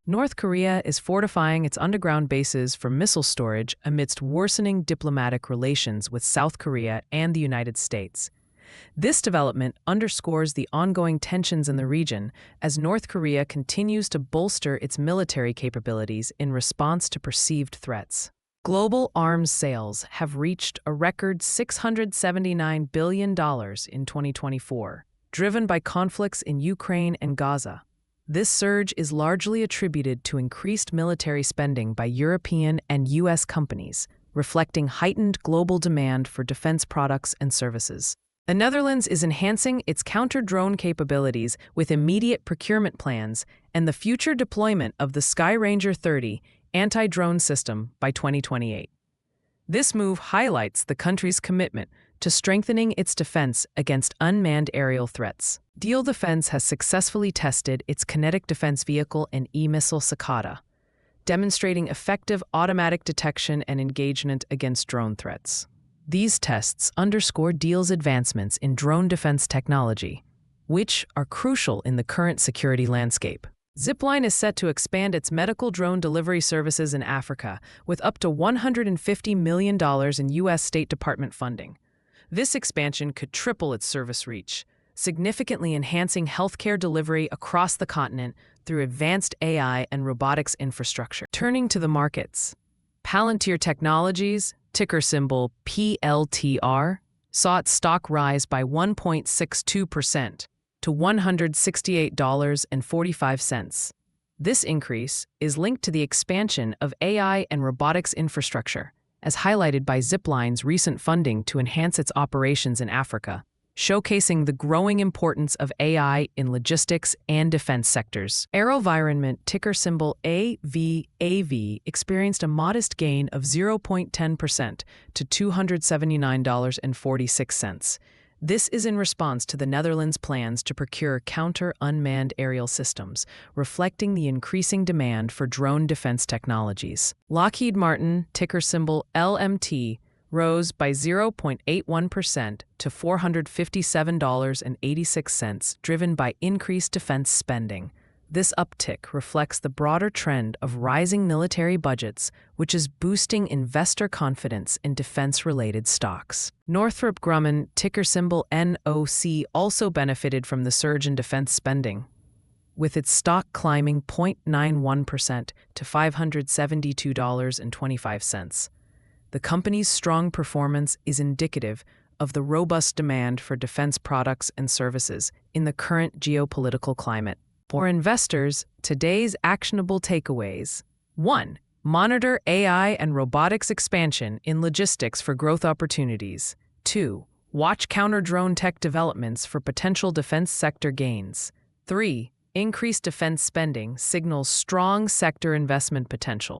North Korea is fortifying its underground bases for missile storage amidst worsening diplomatic relations with South Korea and the United States. This development underscores the ongoing tensions in the region as North Korea continues to bolster its military capabilities in response to perceived threats. Global arms sales have reached a record $679 billion in 2024, driven by conflicts in Ukraine and Gaza. This surge is largely attributed to increased military spending by European and U.S. companies, reflecting heightened global demand for defense products and services. The Netherlands is enhancing its counter-drone capabilities with immediate procurement plans and the future deployment of the Skyranger 30 anti-drone system by 2028. This move highlights the country's commitment to strengthening its defense against unmanned aerial threats. Diehl Defence has successfully tested its Kinetic Defence Vehicle and eMissile CICADA, demonstrating effective automatic detection and engagement against drone threats. These tests underscore Diehl's advancements in drone defense technology, which are crucial in the current security landscape. Zipline is set to expand its medical drone delivery services in Africa with up to $150 million in U.S. State Department funding. This expansion could triple its service reach, significantly enhancing healthcare delivery across the continent through advanced AI and robotics infrastructure. Turning to the markets, Palantir Technologies, ticker symbol PLTR, saw its stock rise by 1.62% to $168.45. This increase is linked to the expansion of AI and robotics infrastructure, as highlighted by Zipline's recent funding to enhance its operations in Africa, showcasing the growing importance of AI in logistics and defense sectors. AeroVironment, ticker symbol AVAV, experienced a modest gain of 0.10% to $279.46. This is in response to the Netherlands' plans to procure counter-unmanned aerial systems, reflecting the increasing demand for drone defense technologies. Lockheed Martin, ticker symbol LMT, rose by 0.81% to $457.86, driven by increased defense spending. This uptick reflects the broader trend of rising military budgets, which is boosting investor confidence in defense-related stocks. Northrop Grumman, ticker symbol NOC, also benefited from the surge in defense spending, with its stock climbing 0.91% to $572.25. The company's strong performance is indicative of the robust demand for defense products and services in the current geopolitical climate. For investors, today's actionable takeaways: 1. Monitor AI and robotics expansion in logistics for growth opportunities. 2. Watch counter-drone tech developments for potential defense sector gains. 3. Increased defense spending signals strong sector investment potential.